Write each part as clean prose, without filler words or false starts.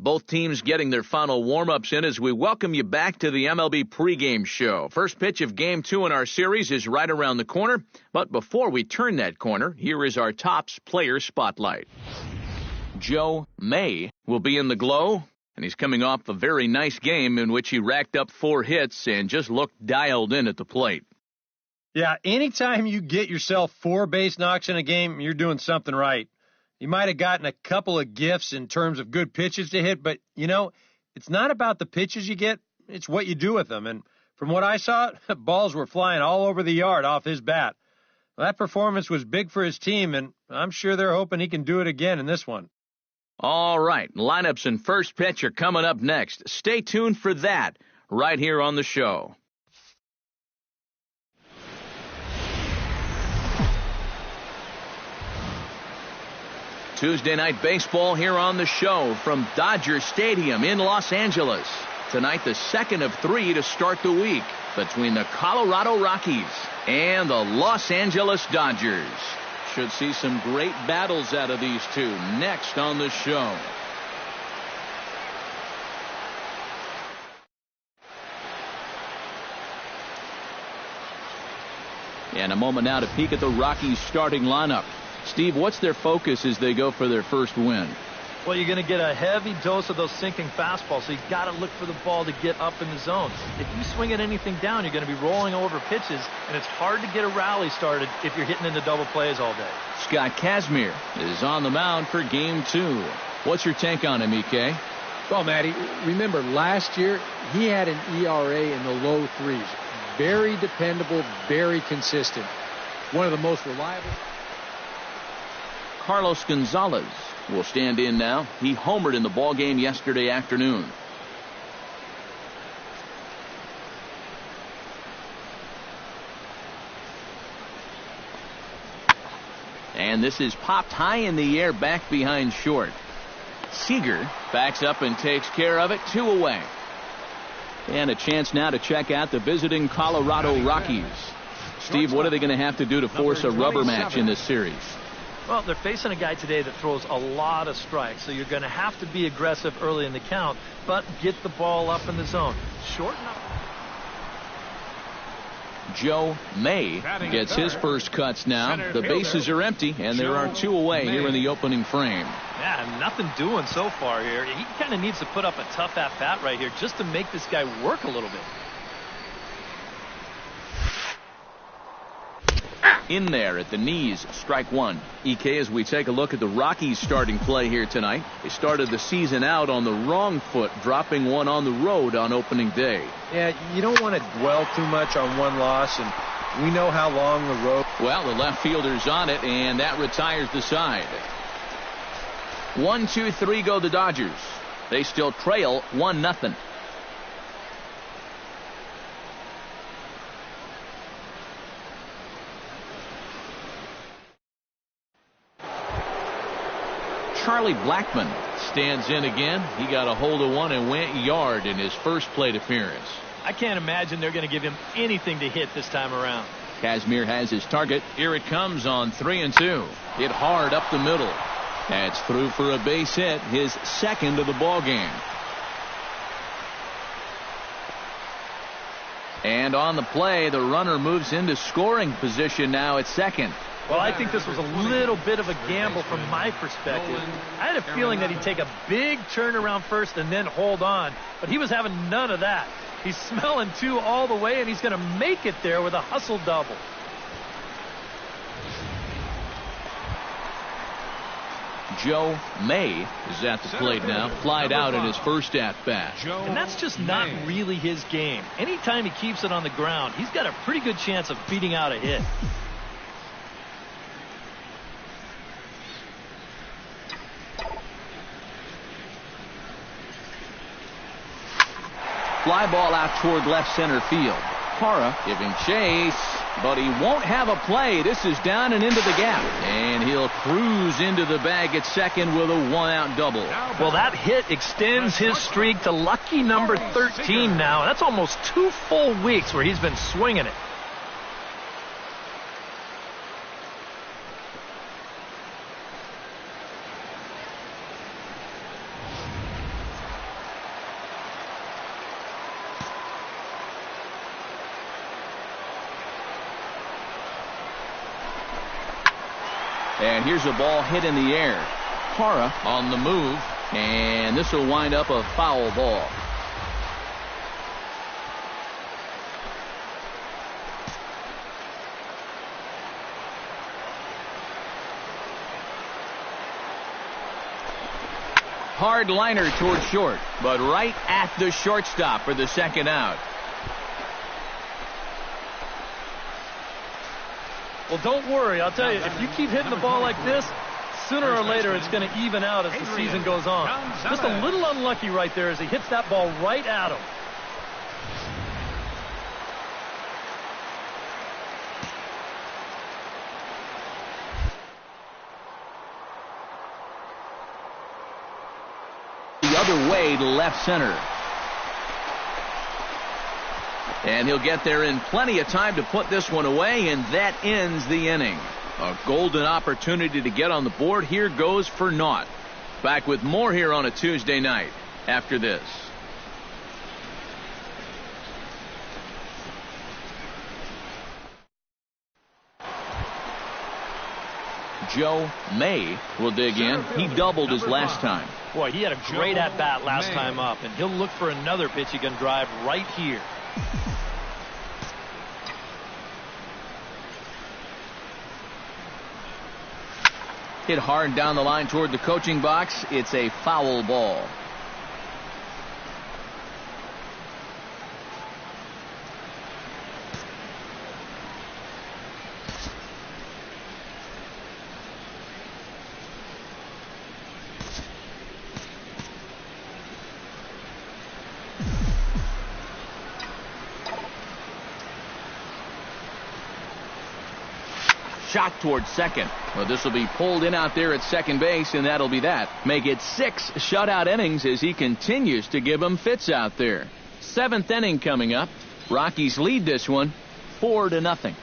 Both teams getting their final warm-ups in as we welcome you back to the MLB pregame show. First pitch of Game 2 in our series is right around the corner. But before we turn that corner, here is our Topps player spotlight. Joe May will be in the glow, and he's coming off a very nice game in which he racked up 4 hits and just looked dialed in at the plate. Yeah, anytime you get yourself 4 base knocks in a game, you're doing something right. You might have gotten a couple of gifts in terms of good pitches to hit, but, it's not about the pitches you get, it's what you do with them. And from what I saw, balls were flying all over the yard off his bat. Well, that performance was big for his team, and I'm sure they're hoping he can do it again in this one. All right, lineups and first pitch are coming up next. Stay tuned for that right here on the show. Tuesday night baseball here on the show from Dodger Stadium in Los Angeles. Tonight, the second of 3 to start the week between the Colorado Rockies and the Los Angeles Dodgers. Should see some great battles out of these two next on the show. And a moment now to peek at the Rockies starting lineup. Steve, what's their focus as they go for their first win? Well, you're going to get a heavy dose of those sinking fastballs, so you've got to look for the ball to get up in the zone. If you swing at anything down, you're going to be rolling over pitches, and it's hard to get a rally started if you're hitting into double plays all day. Scott Kazmir is on the mound for Game 2. What's your take on him, EK? Well, Matty, remember last year he had an ERA in the low 3s. Very dependable, very consistent. One of the most reliable. Carlos Gonzalez will stand in now. He homered in the ballgame yesterday afternoon. And this is popped high in the air back behind short. Seager backs up and takes care of it. 2 away. And a chance now to check out the visiting Colorado Rockies. Steve, what are they going to have to do to force a rubber match in this series? Well, they're facing a guy today that throws a lot of strikes, so you're going to have to be aggressive early in the count, but get the ball up in the zone. Shorten up. Joe May gets his first cuts now. The bases are empty, and there are 2 away here in the opening frame. Yeah, nothing doing so far here. He kind of needs to put up a tough at-bat right here just to make this guy work a little bit. In there at the knees, strike 1. EK, as we take a look at the Rockies starting play here tonight. They started the season out on the wrong foot, dropping 1 on the road on opening day. Yeah, you don't want to dwell too much on one loss, and we know how long the road. Well, the left fielder's on it, and that retires the side. 1, 2, 3 go the Dodgers. They still trail 1-0. Charlie Blackmon stands in again. He got a hold of one and went yard in his first plate appearance. I can't imagine they're going to give him anything to hit this time around. Kazmir has his target. Here it comes on 3-2. Hit hard up the middle. That's through for a base hit, his second of the ball game. And on the play, the runner moves into scoring position now at second. Well, I think this was a little bit of a gamble from my perspective. I had a feeling that he'd take a big turn around first and then hold on, but he was having none of that. He's smelling 2 all the way, and he's going to make it there with a hustle double. Joe May is at the plate now, flied out in his first at-bat. And that's just not really his game. Anytime he keeps it on the ground, he's got a pretty good chance of beating out a hit. Fly ball out toward left center field. Parra giving chase, but he won't have a play. This is down and into the gap, and he'll cruise into the bag at second with a 1-out double. Well, that hit extends his streak to lucky number 13 now. That's almost 2 full weeks where he's been swinging it. And here's a ball hit in the air. Hara on the move, and this will wind up a foul ball. Hard liner toward short, but right at the shortstop for the second out. Well, don't worry. I'll tell you, if you keep hitting the ball like this, sooner or later it's going to even out as the season goes on. Just a little unlucky right there as he hits that ball right at him. Other way to left center. And he'll get there in plenty of time to put this one away, and that ends the inning. A golden opportunity to get on the board here goes for naught. Back with more here on a Tuesday night after this. Joe May will dig in. He doubled his last time. Boy, he had a great at-bat last time up, and he'll look for another pitch he can drive right here. Hit hard down the line toward the coaching box. It's a foul ball. Shot towards second. Well, this will be pulled in out there at second base, and that'll be that. Make it 6 shutout innings as he continues to give them fits out there. 7th inning coming up. Rockies lead this one 4-0.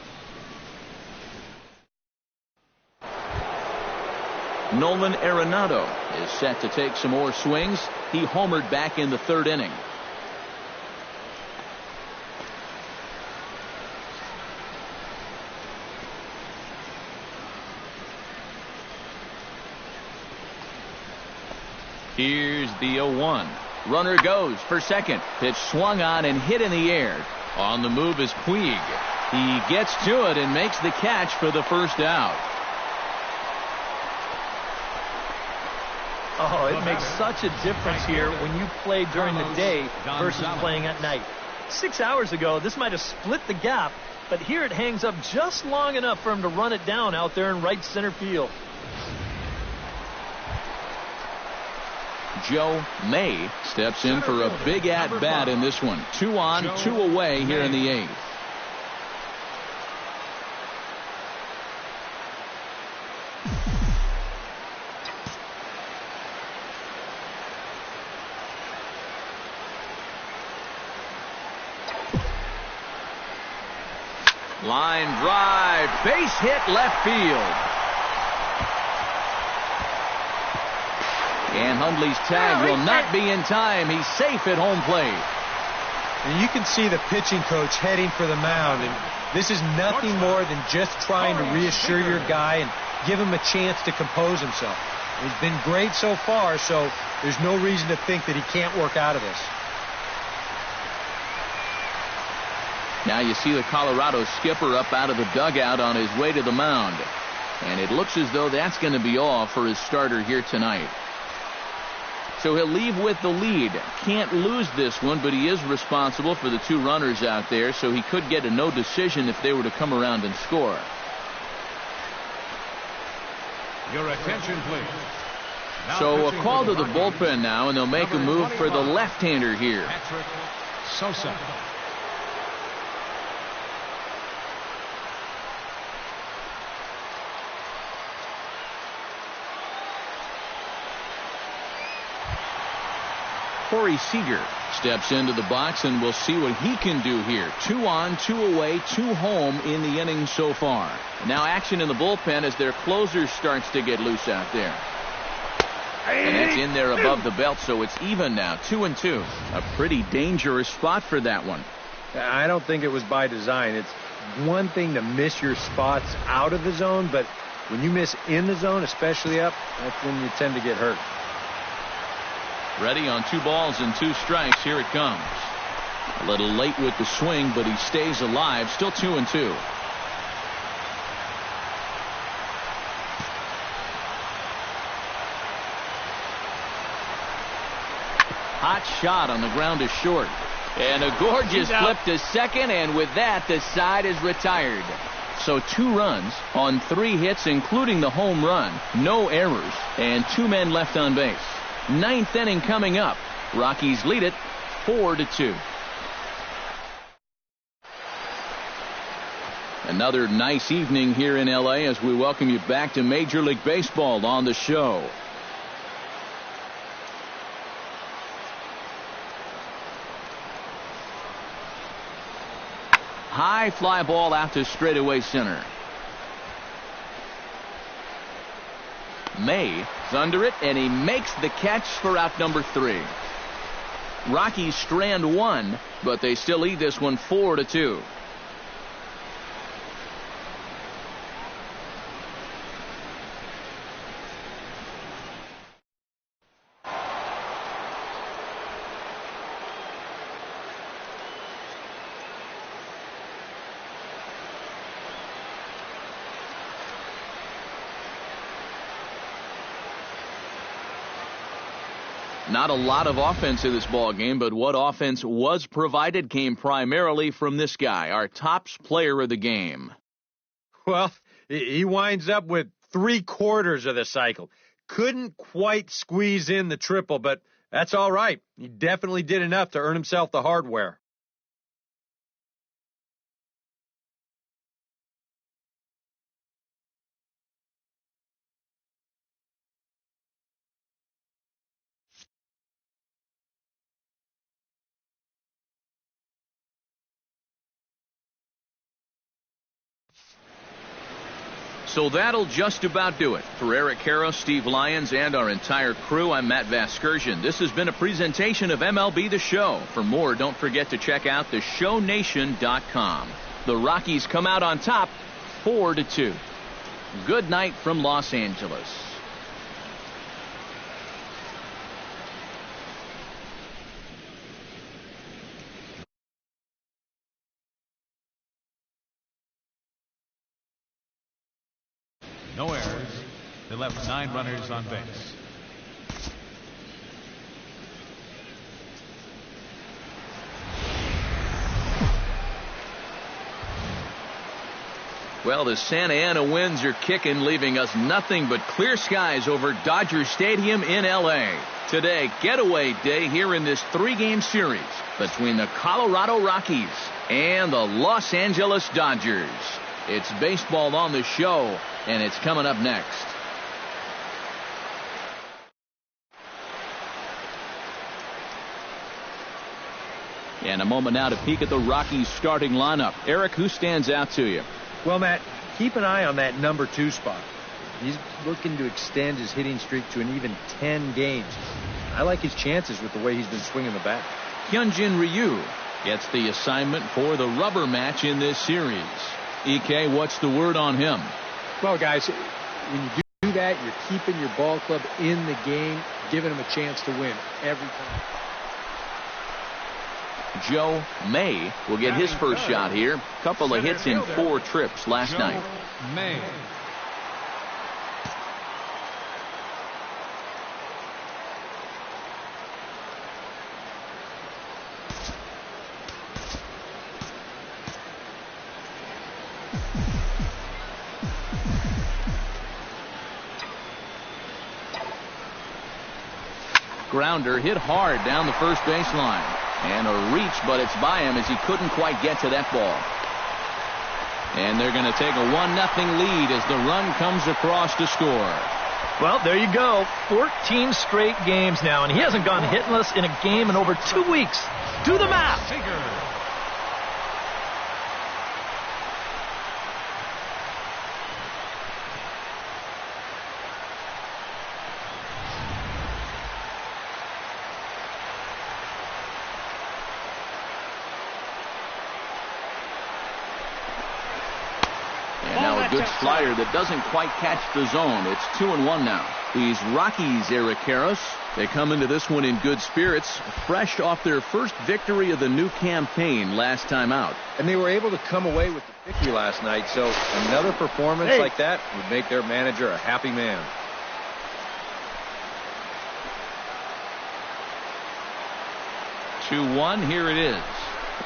Nolan Arenado is set to take some more swings. He homered back in the 3rd inning. Here's the 0-1. Runner goes for second. Pitch swung on and hit in the air. On the move is Puig. He gets to it and makes the catch for the first out. Oh, it makes such a difference here when you play during the day versus playing at night. 6 hours ago, this might have split the gap, but here it hangs up just long enough for him to run it down out there in right center field. Joe May steps in for a big at-bat in this one. 2 on, 2 away here in the 8th. Line drive, base hit left field. And Hundley's tag will not be in time. He's safe at home plate. And you can see the pitching coach heading for the mound. And this is nothing more than just trying to reassure your guy and give him a chance to compose himself. He's been great so far, so there's no reason to think that he can't work out of this. Now you see the Colorado skipper up out of the dugout on his way to the mound. And it looks as though that's going to be all for his starter here tonight. So he'll leave with the lead. Can't lose this one, but he is responsible for the 2 runners out there, so he could get a no decision if they were to come around and score. Your attention, please. So a call to the bullpen now, and they'll make a move for the left-hander here. Sosa. Corey Seager steps into the box, and we'll see what he can do here. 2 on, 2 away, 2 home in the inning so far. Now action in the bullpen as their closer starts to get loose out there. And that's in there above the belt, so it's even now, 2-2. A pretty dangerous spot for that one. I don't think it was by design. It's one thing to miss your spots out of the zone, but When you miss in the zone, especially up, that's when you tend to get hurt. Ready on 2 balls and 2 strikes. Here it comes. A little late with the swing, but he stays alive. Still 2-2. Hot shot on the ground is short. And a gorgeous flip to second, and with that, the side is retired. So 2 runs on 3 hits, including the home run. No errors, and 2 men left on base. 9th inning coming up. Rockies lead it 4-2. Another nice evening here in L.A. as we welcome you back to Major League Baseball on the show. High fly ball out to straightaway center. May is under it, and he makes the catch for out number 3. Rockies strand 1, but they still lead this one 4-2. Not a lot of offense in this ball game, but what offense was provided came primarily from this guy, our tops player of the game. Well, he winds up with 3/4 of the cycle. Couldn't quite squeeze in the triple, but that's all right. He definitely did enough to earn himself the hardware. So that'll just about do it. For Eric Harrow, Steve Lyons, and our entire crew, I'm Matt Vasgersian. This has been a presentation of MLB The Show. For more, don't forget to check out theshownation.com. The Rockies come out on top 4-2. Good night from Los Angeles. No errors. They left 9 runners on base. Well, the Santa Ana winds are kicking, leaving us nothing but clear skies over Dodger Stadium in L.A. Today, getaway day here in this 3-game series between the Colorado Rockies and the Los Angeles Dodgers. It's baseball on the show, and it's coming up next. And a moment now to peek at the Rockies starting lineup. Eric, who stands out to you? Well, Matt, keep an eye on that number 2 spot. He's looking to extend his hitting streak to an even 10 games. I like his chances with the way he's been swinging the bat. Hyunjin Ryu gets the assignment for the rubber match in this series. EK, what's the word on him? Well, guys, when you do that, you're keeping your ball club in the game, giving them a chance to win every time. Joe May will get his first shot here. Couple of hits in 4 trips last night. May. Grounder hit hard down the first baseline. And a reach, but it's by him as he couldn't quite get to that ball. And they're going to take a 1-0 lead as the run comes across to score. Well, there you go. 14 straight games now, and he hasn't gone hitless in a game in over 2 weeks. Do the math. A good slider that doesn't quite catch the zone. It's 2-1 now. These Rockies, Eric Karros, they come into this one in good spirits, fresh off their first victory of the new campaign last time out. And they were able to come away with the victory last night, so another performance like that would make their manager a happy man. Here it is.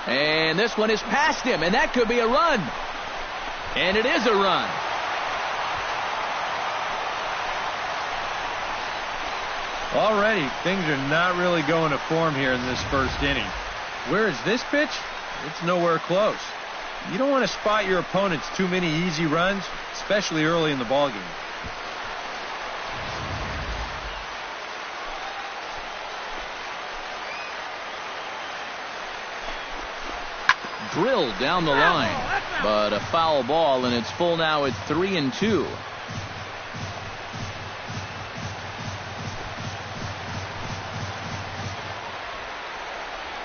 And this one is past him, and that could be a run. And it is a run. Already, things are not really going to form here in this first inning. Where is this pitch? It's nowhere close. You don't want to spot your opponents too many easy runs, especially early in the ballgame. Drilled down the line, but a foul ball, and it's full now at 3-2.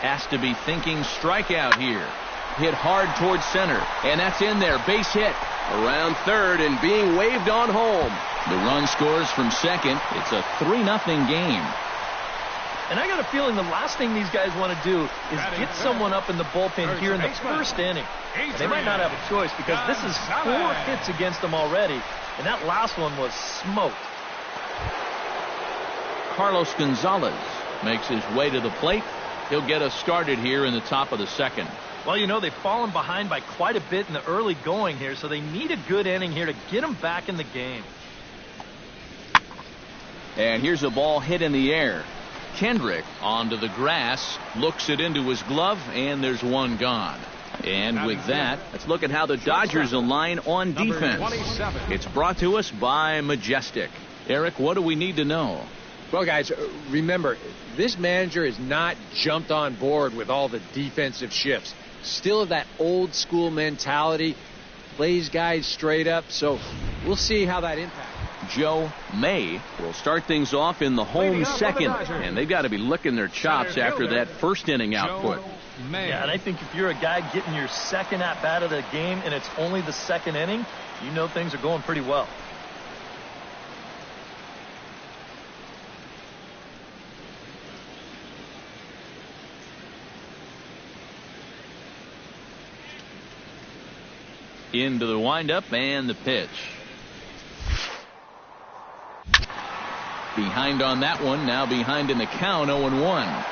Has to be thinking strikeout here. Hit hard towards center, and that's in there. Base hit around third and being waved on home. The run scores from second. It's a 3-0 game. And I got a feeling the last thing these guys want to do is get someone up in the bullpen here in the first inning. And they might not have a choice because this is 4 hits against them already, and that last one was smoked. Carlos Gonzalez makes his way to the plate. He'll get us started here in the top of the second. Well, you know, they've fallen behind by quite a bit in the early going here, so they need a good inning here to get them back in the game. And here's a ball hit in the air. Kendrick onto the grass, looks it into his glove, and there's one gone. And with that, let's look at how the Dodgers align on defense. It's brought to us by Majestic. Eric, what do we need to know? Well, guys, remember, this manager has not jumped on board with all the defensive shifts. Still that old school mentality, plays guys straight up, so we'll see how that impacts. Joe May will start things off in the home second, and they've got to be licking their chops after that first inning output. Yeah, and I think if you're a guy getting your second at-bat of the game and it's only the second inning, you know things are going pretty well. Into the windup and the pitch. Behind on that one, now behind in the count, 0-1.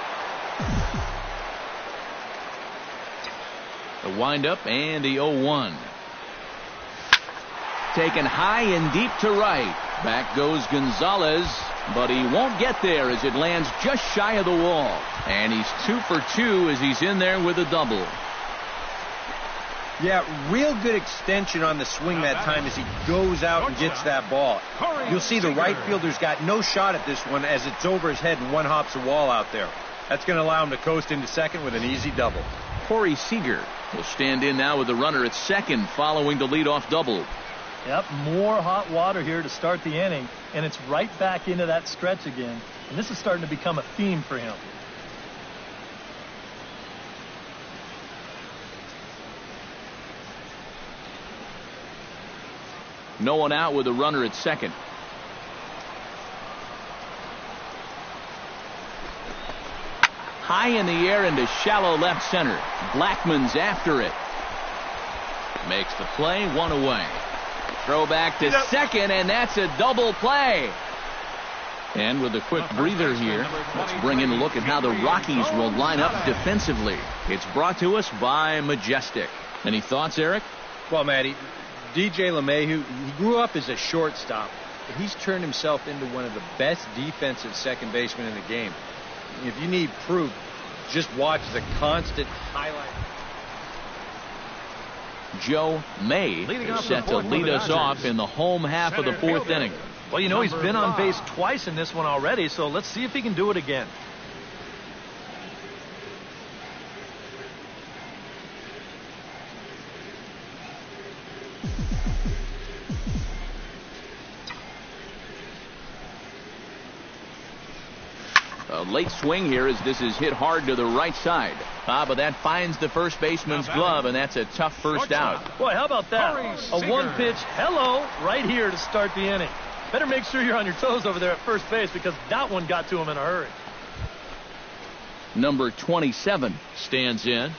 The windup and the 0-1. Taken high and deep to right. Back goes Gonzalez, but he won't get there as it lands just shy of the wall. And he's 2 for 2 as he's in there with a double. Yeah, real good extension on the swing that time as he goes out and gets that ball. You'll see the right fielder's got no shot at this one as it's over his head and one hops the wall out there. That's going to allow him to coast into second with an easy double. Corey Seager will stand in now with the runner at second following the leadoff double. Yep, more hot water here to start the inning, and it's right back into that stretch again. And this is starting to become a theme for him. No one out with a runner at second. High in the air into shallow left center. Blackman's after it. Makes the play, one away. Throw back to second, and that's a double play. And with a quick breather here, let's bring in a look at how the Rockies will line up defensively. It's brought to us by Majestic. Any thoughts, Eric? Well, Matty, DJ LeMahieu, he grew up as a shortstop, but he's turned himself into one of the best defensive second basemen in the game. If you need proof, just watch the constant highlight. Joe May is set to lead us off in the home half of the fourth inning. Well, you know, he's been on base twice in this one already, so let's see if he can do it again. A A late swing here as this is hit hard to the right side. But that finds the first baseman's glove, and that's a tough first out. Boy, how about that? A one-pitch hello right here to start the inning. Better make sure you're on your toes over there at first base because that one got to him in a hurry. Number 27 stands in.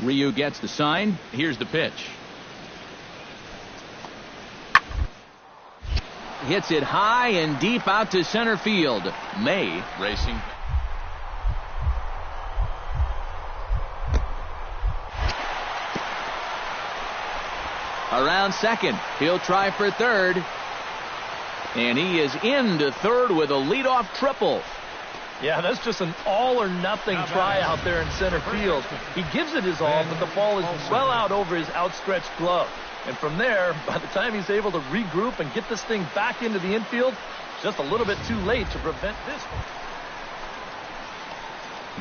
Ryu gets the sign. Here's the pitch. Hits it high and deep out to center field. May racing. Around second. He'll try for third. And he is into third with a leadoff triple. Yeah, that's just an all-or-nothing try out there in center field. He gives it his all, but the ball is well out over his outstretched glove. And from there, by the time he's able to regroup and get this thing back into the infield, just a little bit too late to prevent this one.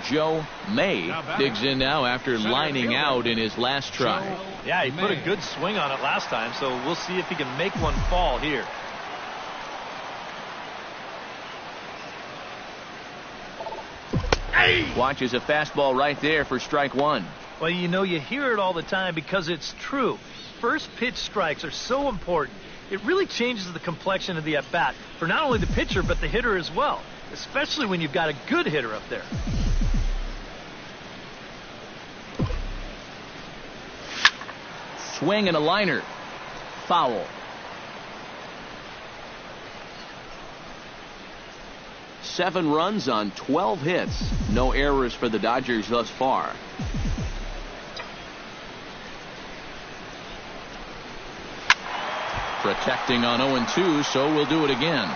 Joe May digs in now after lining out in his last try. Yeah, he put a good swing on it last time, so we'll see if he can make one fall here. Watches a fastball right there for strike one. Well, you know, you hear it all the time because it's true. First pitch strikes are so important. It really changes the complexion of the at-bat for not only the pitcher but the hitter as well, especially when you've got a good hitter up there. Swing and a liner. Foul. Seven runs on 12 hits. No errors for the Dodgers thus far. Protecting on 0-2, so we'll do it again.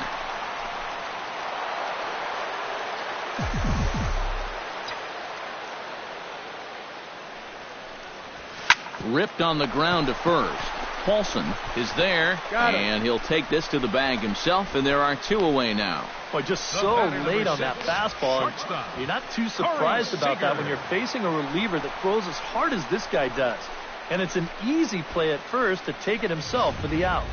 Ripped on the ground to first. Paulson is there, and he'll take this to the bag himself, and there are two away now. Boy, just so late on that fastball. And you're not too surprised about that when you're facing a reliever that throws as hard as this guy does. And it's an easy play at first to take it himself for the out.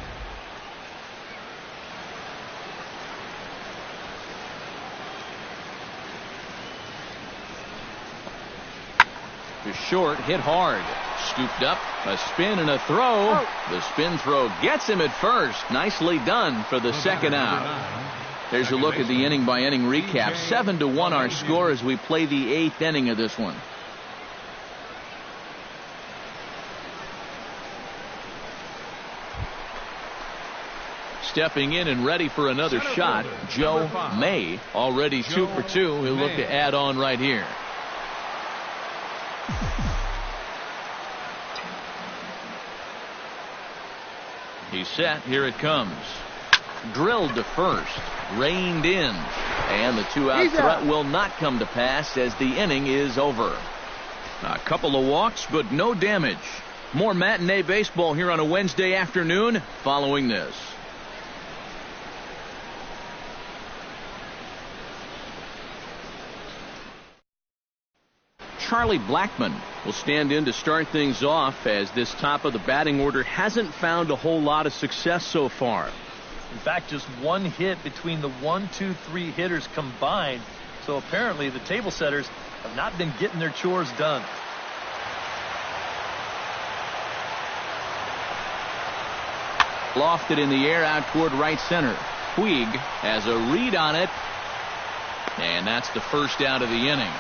To short, hit hard. Scooped up, a spin and a throw. The spin throw gets him at first. Nicely done for the second out. There's a look at the inning-by-inning recap. 7-1 our score as we play the 8th inning of this one. Stepping in and ready for another shot, Joe May, already 2 for 2. He'll look to add on right here. He's set. Here it comes. Drilled to first. Reined in. And the two-out threat will not come to pass as the inning is over. A couple of walks, but no damage. More matinee baseball here on a Wednesday afternoon following this. Charlie Blackmon will stand in to start things off as this top of the batting order hasn't found a whole lot of success so far. In fact, just one hit between the 1, 2, 3 hitters combined. So apparently the table setters have not been getting their chores done. Lofted in the air out toward right center. Puig has a read on it. And that's the first out of the inning.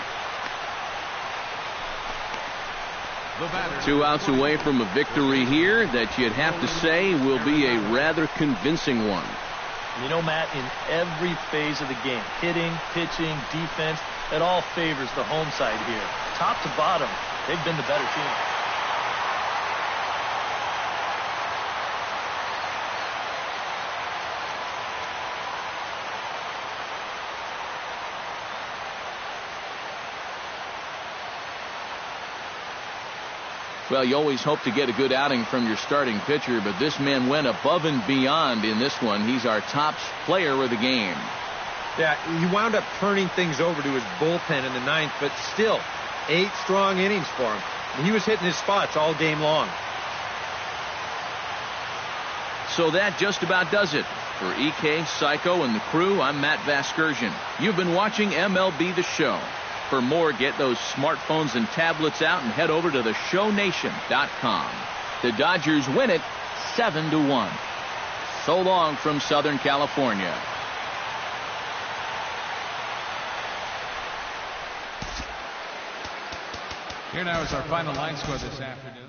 2 outs away from a victory here that you'd have to say will be a rather convincing one. You know, Matt, in every phase of the game, hitting, pitching, defense, it all favors the home side here. Top to bottom, they've been the better team. Well, you always hope to get a good outing from your starting pitcher, but this man went above and beyond in this one. He's our top player of the game. Yeah, he wound up turning things over to his bullpen in the 9th, but still, 8 strong innings for him. And he was hitting his spots all game long. So that just about does it. For EK, Psycho, and the crew, I'm Matt Vasgersian. You've been watching MLB The Show. For more, get those smartphones and tablets out and head over to theshownation.com. The Dodgers win it 7-1. So long from Southern California. Here now is our final line score this afternoon.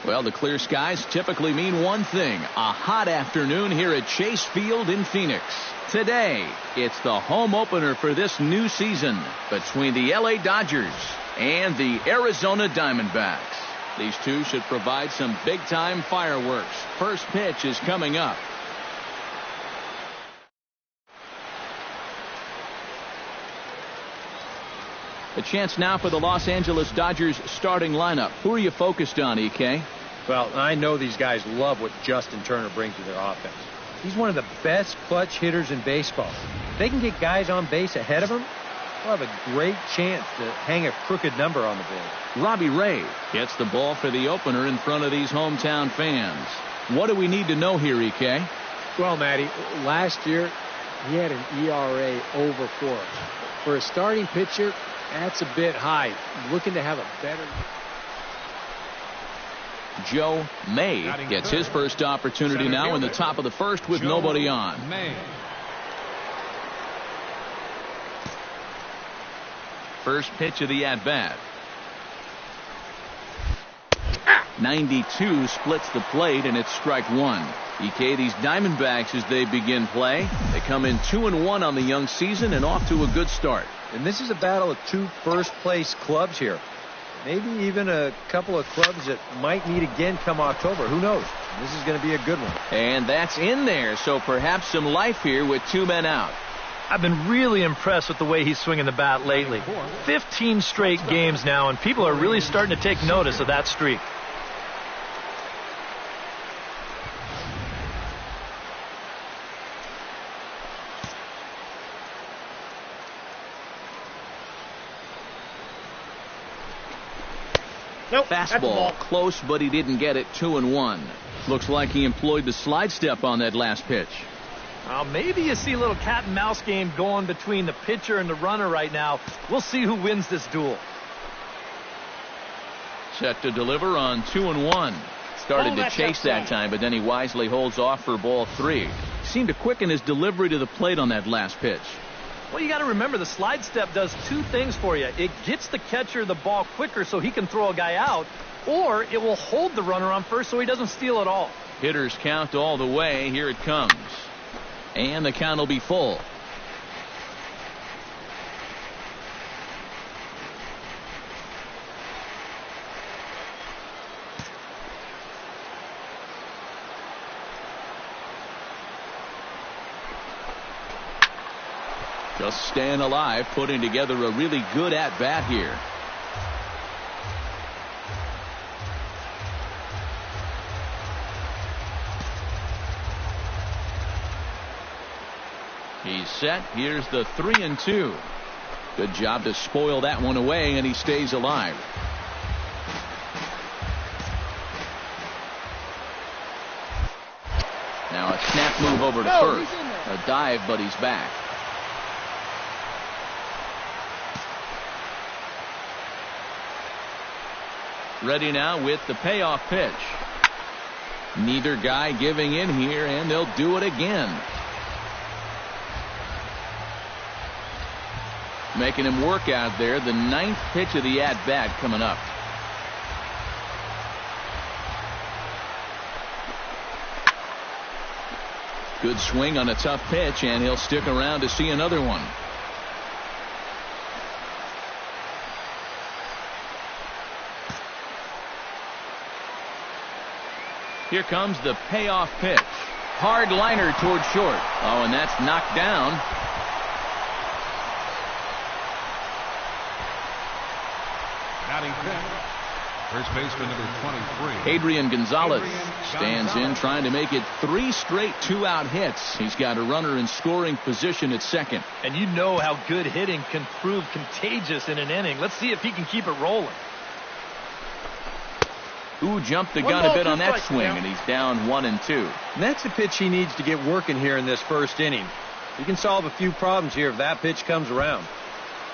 Well, the clear skies typically mean one thing, a hot afternoon here at Chase Field in Phoenix. Today, it's the home opener for this new season between the LA Dodgers and the Arizona Diamondbacks. These two should provide some big-time fireworks. First pitch is coming up. A chance now for the Los Angeles Dodgers starting lineup. Who are you focused on, EK? Well, I know these guys love what Justin Turner brings to their offense. He's one of the best clutch hitters in baseball. If they can get guys on base ahead of him, they'll have a great chance to hang a crooked number on the board. Robbie Ray gets the ball for the opener in front of these hometown fans. What do we need to know here, EK? Well, Matty, last year he had an ERA over 4. For a starting pitcher, that's a bit high. Looking to have a better... Joe May gets his first opportunity now in the top of the first with nobody on. First pitch of the at-bat. 92 splits the plate, and it's strike one. EK, these Diamondbacks, as they begin play, they come in 2-1 on the young season and off to a good start. And this is a battle of 2 first-place clubs here. Maybe even a couple of clubs that might meet again come October. Who knows? This is going to be a good one. And that's in there, so perhaps some life here with 2 men out. I've been really impressed with the way he's swinging the bat lately. 15 straight games now, and people are really starting to take notice of that streak. Nope, fastball close, but he didn't get it. 2-1. Looks like he employed the slide step on that last pitch. Well, maybe you see a little cat and mouse game going between the pitcher and the runner right now. We'll see who wins this duel. Set to deliver on 2-1. Started to chase that time, but then he wisely holds off for ball 3. Seemed to quicken his delivery to the plate on that last pitch. Well, you got to remember the slide step does 2 things for you. It gets the catcher the ball quicker so he can throw a guy out, or it will hold the runner on first so he doesn't steal it all. Hitters count all the way. Here it comes. And the count will be full. Just staying alive, putting together a really good at-bat here. He's set. Here's the 3-2. Good job to spoil that one away, and he stays alive. Now a snap move over to first. A dive, but he's back. Ready now with the payoff pitch. Neither guy giving in here, and they'll do it again. Making him work out there. The 9th pitch of the at-bat coming up. Good swing on a tough pitch, and he'll stick around to see another one. Here comes the payoff pitch. Hard liner toward short. Oh, and that's knocked down. Batting fifth, first baseman number 23. Adrian Gonzalez stands in, trying to make it 3 straight 2-out hits. He's got a runner in scoring position at second. And you know how good hitting can prove contagious in an inning. Let's see if he can keep it rolling. Ooh, jumped the gun a bit on that swing, and he's down 1-2. And that's a pitch he needs to get working here in this first inning. He can solve a few problems here if that pitch comes around.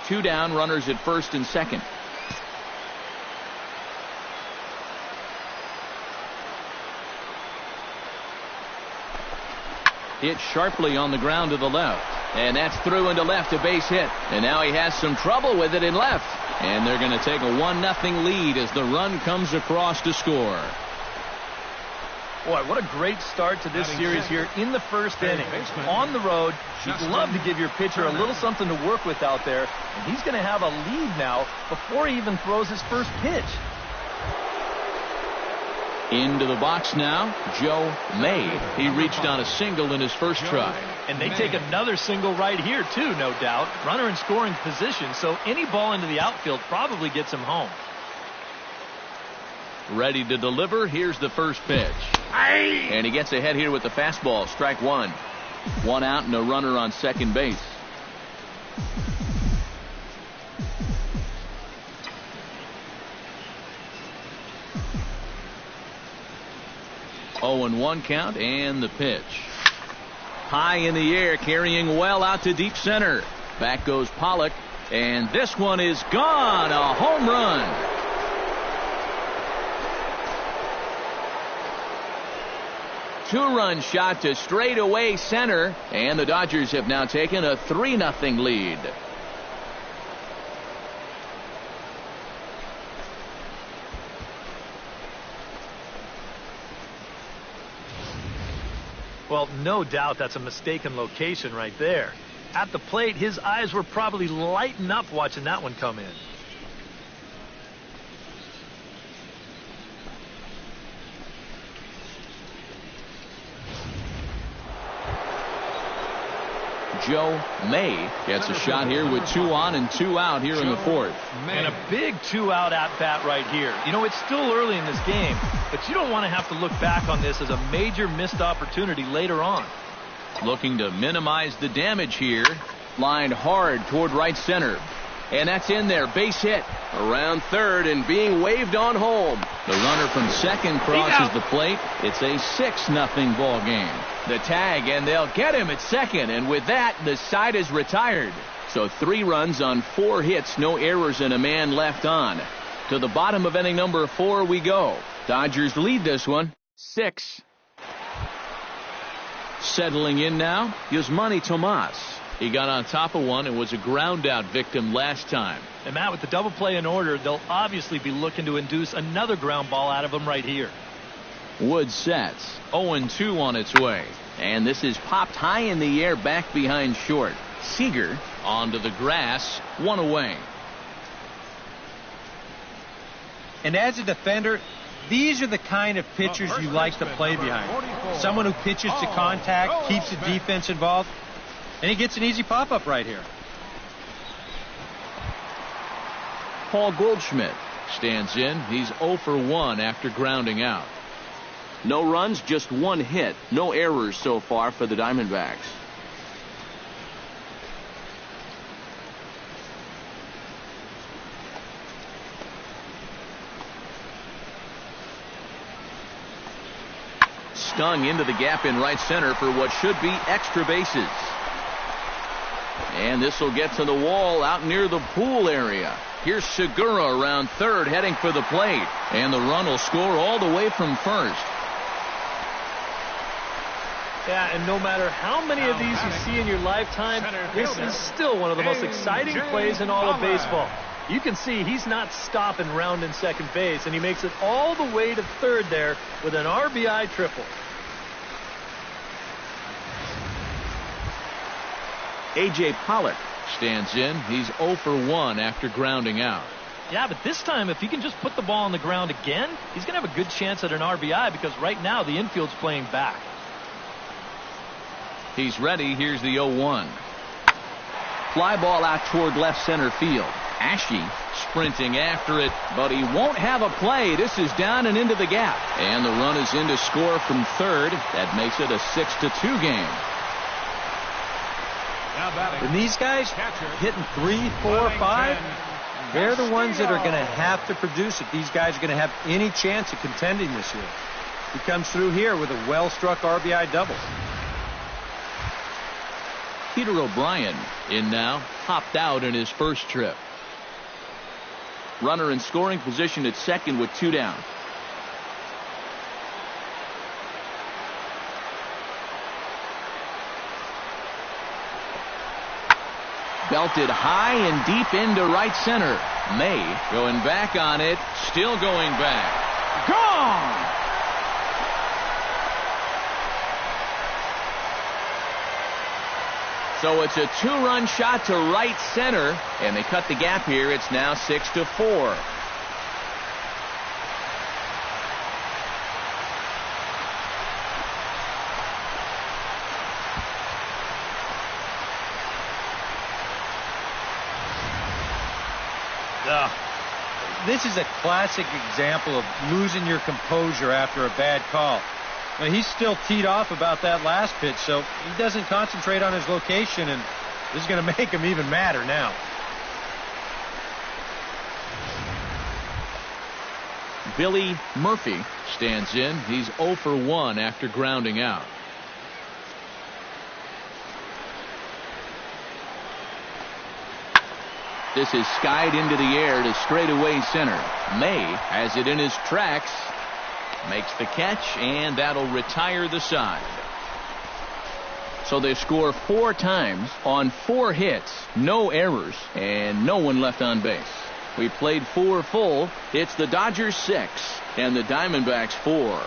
2 down, runners at first and second. Hit sharply on the ground to the left. And that's through into left, a base hit. And now he has some trouble with it in left. And they're going to take a 1-0 lead as the run comes across to score. Boy, what a great start to this series here in the first inning. On the road, you'd love to give your pitcher a little something to work with out there. And he's going to have a lead now before he even throws his first pitch. Into the box now, Joe May. He reached on a single in his first try. And they take another single right here, too, no doubt. Runner in scoring position, so any ball into the outfield probably gets him home. Ready to deliver. Here's the first pitch. And he gets ahead here with the fastball. Strike 1. 1 out and a runner on second base. Oh, and 1 count, and the pitch. High in the air, carrying well out to deep center. Back goes Pollock, and this one is gone. A home run. Two-run shot to straightaway center, and the Dodgers have now taken a 3-0 lead. Well, no doubt that's a mistaken location right there. At the plate, his eyes were probably lighting up watching that one come in. Joe May gets a shot here with 2 on and 2 out here in the fourth. And a big 2-out at-bat right here. You know, it's still early in this game, but you don't want to have to look back on this as a major missed opportunity later on. Looking to minimize the damage here. Lined hard toward right center. And that's in there. Base hit. Around third and being waved on home. The runner from second crosses the plate. It's a 6-0 ball game. The tag, and they'll get him at second. And with that, the side is retired. So 3 runs on 4 hits, no errors, and a man left on. To the bottom of inning number 4 we go. Dodgers lead this one 6. Settling in now, Yasmani Tomas. He got on top of one and was a ground out victim last time. And Matt, with the double play in order, they'll obviously be looking to induce another ground ball out of him right here. Wood sets. 0-2 on its way. And this is popped high in the air back behind short. Seager onto the grass, 1 away. And as a defender, these are the kind of pitchers you like to play behind. Someone who pitches to contact, keeps the defense involved, and he gets an easy pop-up right here. Paul Goldschmidt stands in. He's 0 for 1 after grounding out. No runs, just 1 hit. No errors so far for the Diamondbacks. stung into the gap in right center for what should be extra bases. And this will get to the wall out near the pool area. Here's Segura around third heading for the plate. And the run will score all the way from first. Yeah, and no matter how many of these you see in your lifetime, this is still one of the most exciting plays in all of baseball. You can see he's not stopping rounding second base, and he makes it all the way to third there with an RBI triple. A.J. Pollock stands in. He's 0 for 1 after grounding out. Yeah, but this time, if he can just put the ball on the ground again, he's going to have a good chance at an RBI because right now the infield's playing back. He's ready. Here's the 0-1. Fly ball out toward left center field. Ashe sprinting after it, but he won't have a play. This is down and into the gap. And the run is in to score from third. That makes it a 6-2 game. And these guys hitting 3, 4, 5, they're the ones that are going to have to produce if these guys are going to have any chance of contending this year. He comes through here with a well-struck RBI double. Peter O'Brien in now, hopped out in his first trip. Runner in scoring position at second with 2 down. Belted high and deep into right center. May going back on it, still going back. Gone! So it's a 2-run shot to right center, and they cut the gap here. It's now 6-4. This is a classic example of losing your composure after a bad call. Now, he's still teed off about that last pitch, so he doesn't concentrate on his location, and this is going to make him even madder now. Billy Murphy stands in. He's 0 for 1 after grounding out. This is skied into the air to straightaway center. May has it in his tracks. Makes the catch, and that'll retire the side. So they score 4 times on 4 hits, no errors, and no one left on base. We played 4 full. It's the Dodgers 6 and the Diamondbacks 4.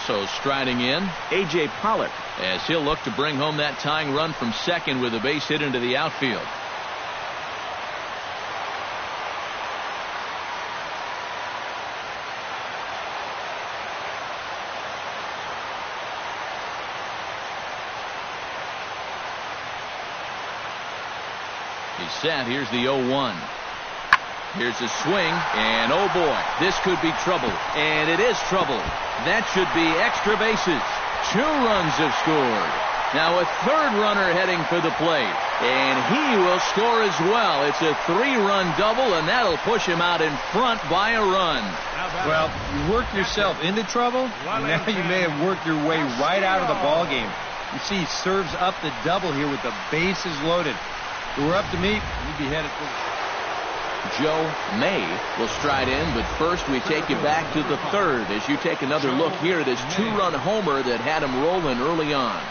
So striding in, A.J. Pollock, as he'll look to bring home that tying run from second with a base hit into the outfield. He's set. Here's the 0-1. Here's a swing, and oh boy, this could be trouble. And it is trouble. That should be extra bases. 2 runs have scored. Now a third runner heading for the plate. And he will score as well. It's a 3-run double, and that'll push him out in front by a run. Well, you worked yourself into trouble, and now you may have worked your way right out of the ball game. You see, he serves up the double here with the bases loaded. If it were up to me, you'd be headed for... Joe May will stride in, but first we take you back to the third as you take another look here at his 2-run homer that had him rolling early on.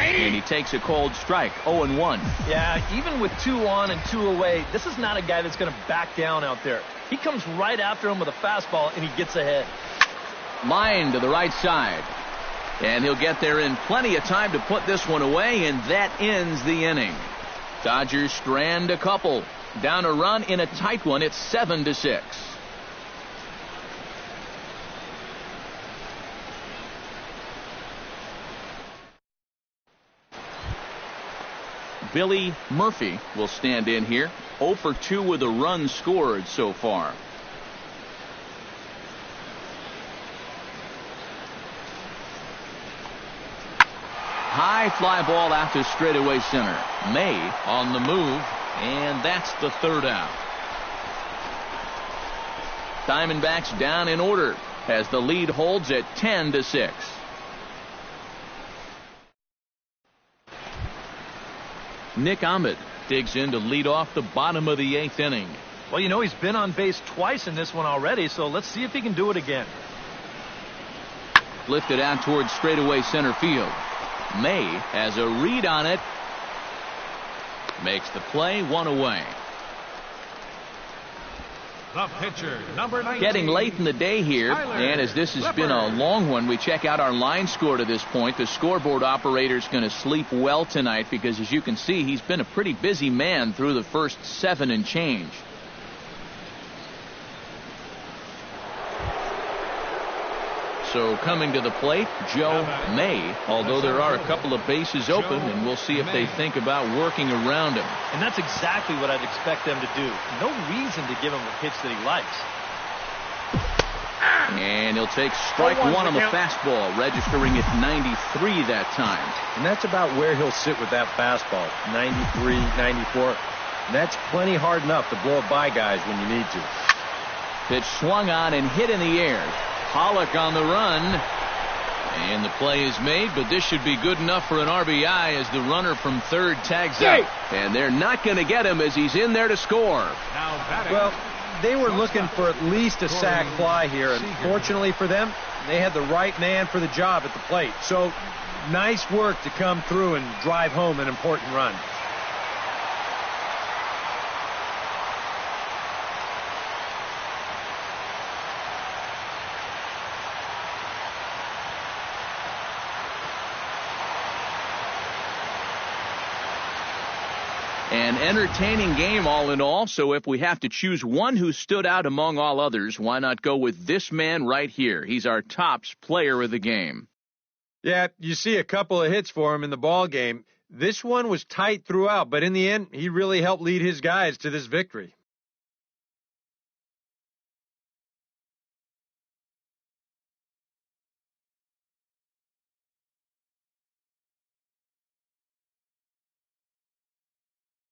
And he takes a cold strike, 0-1. Yeah, even with 2 on and 2 away, this is not a guy that's going to back down out there. He comes right after him with a fastball, and he gets ahead. Line to the right side. And he'll get there in plenty of time to put this one away, and that ends the inning. Dodgers strand a couple. Down a run in a tight one. It's 7-6. Billy Murphy will stand in here. 0 for 2 with a run scored so far. High fly ball out to straightaway center. May on the move, and that's the third out. Diamondbacks down in order as the lead holds at 10-6. Nick Ahmed digs in to lead off the bottom of the 8th inning. Well, you know, he's been on base twice in this one already, so let's see if he can do it again. Lifted out towards straightaway center field. May has a read on it. Makes the play, 1 away. The pitcher, number 19. Getting late in the day here, and as this has been a long one, we check out our line score to this point. The scoreboard operator's going to sleep well tonight because, as you can see, he's been a pretty busy man through the first 7 and change. So coming to the plate, Joe May, although there are a couple of bases open, and we'll see if they think about working around him. And that's exactly what I'd expect them to do. No reason to give him a pitch that he likes. And he'll take strike 1 on the fastball, registering at 93 that time. And that's about where he'll sit with that fastball, 93, 94. And that's plenty hard enough to blow it by guys when you need to. Pitch swung on and hit in the air. Pollock on the run, and the play is made, but this should be good enough for an RBI as the runner from third tags out. And they're not going to get him as he's in there to score. Well, they were looking for at least a sac fly here, and fortunately for them, they had the right man for the job at the plate. So nice work to come through and drive home an important run. An entertaining game all in all, so if we have to choose one who stood out among all others, why not go with this man right here? He's our tops player of the game. Yeah, you see a couple of hits for him in the ball game. This one was tight throughout, but in the end, he really helped lead his guys to this victory.